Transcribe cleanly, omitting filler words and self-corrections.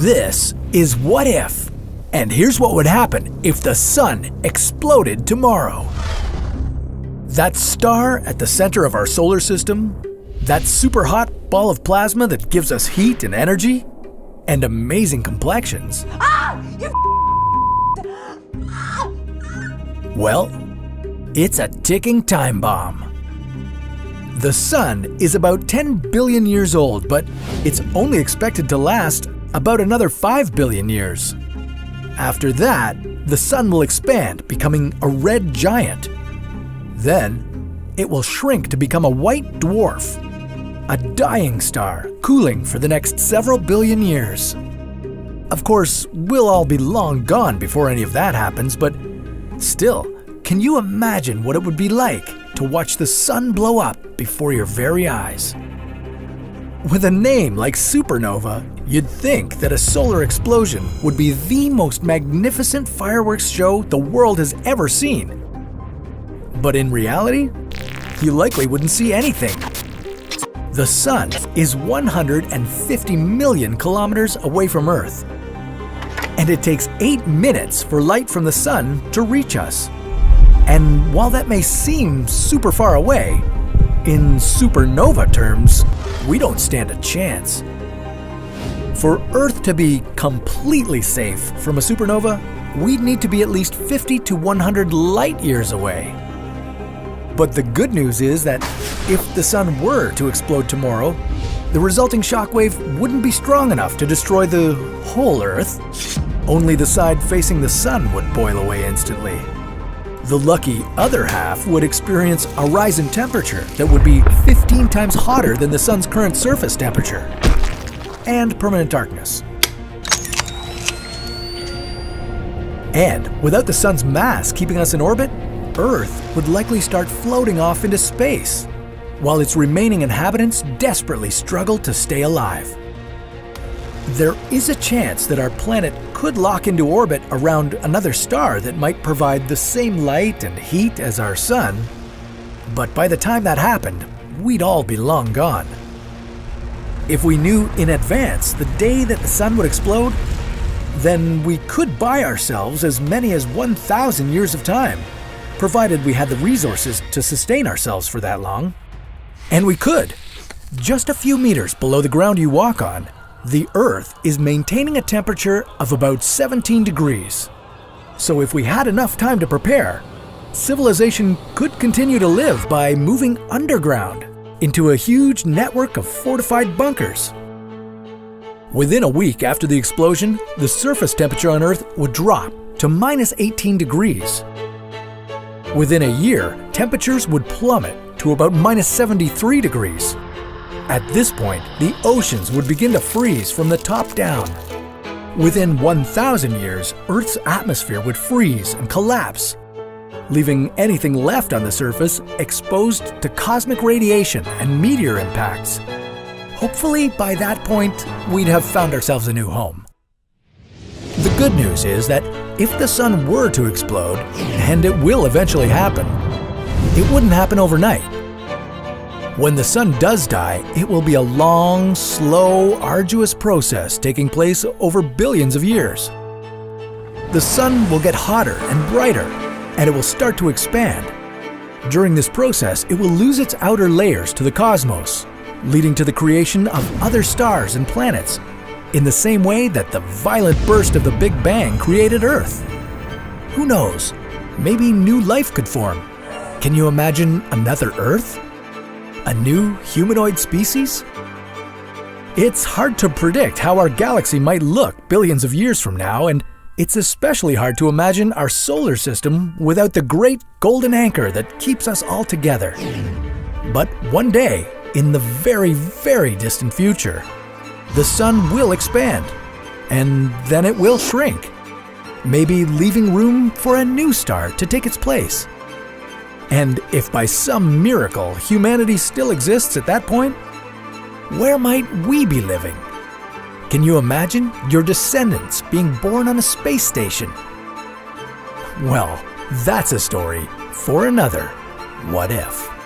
This is What If, and here's what would happen if the sun exploded tomorrow. That star at the center of our solar system, that super hot ball of plasma that gives us heat and energy, and amazing complexions. Well, it's a ticking time bomb. The sun is about 10 billion years old, but it's only expected to last about another 5 billion years. After that, the sun will expand, becoming a red giant. Then, it will shrink to become a white dwarf, a dying star, cooling for the next several billion years. Of course, we'll all be long gone before any of that happens, but still, can you imagine what it would be like to watch the sun blow up before your very eyes? With a name like supernova, you'd think that a solar explosion would be the most magnificent fireworks show the world has ever seen. But in reality, you likely wouldn't see anything. The sun is 150 million kilometers away from Earth, and it takes 8 minutes for light from the sun to reach us. And while that may seem super far away, in supernova terms, we don't stand a chance. For Earth to be completely safe from a supernova, we'd need to be at least 50 to 100 light years away. But the good news is that if the sun were to explode tomorrow, the resulting shockwave wouldn't be strong enough to destroy the whole Earth. Only the side facing the sun would boil away instantly. The lucky other half would experience a rise in temperature that would be 15 times hotter than the sun's current surface temperature, and permanent darkness. And without the sun's mass keeping us in orbit, Earth would likely start floating off into space, while its remaining inhabitants desperately struggle to stay alive. There is a chance that our planet could lock into orbit around another star that might provide the same light and heat as our sun, but by the time that happened, we'd all be long gone. If we knew in advance the day that the sun would explode, then we could buy ourselves as many as 1,000 years of time, provided we had the resources to sustain ourselves for that long. And we could. Just a few meters below the ground you walk on, the Earth is maintaining a temperature of about 17 degrees. So if we had enough time to prepare, civilization could continue to live by moving underground into a huge network of fortified bunkers. Within a week after the explosion, the surface temperature on Earth would drop to minus 18 degrees. Within a year, temperatures would plummet to about minus 73 degrees. At this point, the oceans would begin to freeze from the top down. Within 1,000 years, Earth's atmosphere would freeze and collapse, leaving anything left on the surface exposed to cosmic radiation and meteor impacts. Hopefully, by that point, we'd have found ourselves a new home. The good news is that if the sun were to explode, and it will eventually happen, it wouldn't happen overnight. When the sun does die, it will be a long, slow, arduous process taking place over billions of years. The sun will get hotter and brighter, and it will start to expand. During this process, it will lose its outer layers to the cosmos, leading to the creation of other stars and planets, in the same way that the violent burst of the Big Bang created Earth. Who knows? Maybe new life could form. Can you imagine another Earth? A new humanoid species? It's hard to predict how our galaxy might look billions of years from now, and it's especially hard to imagine our solar system without the great golden anchor that keeps us all together. But one day, in the very, very distant future, the sun will expand, and then it will shrink, maybe leaving room for a new star to take its place. And if by some miracle humanity still exists at that point, where might we be living? Can you imagine your descendants being born on a space station? Well, that's a story for another What If.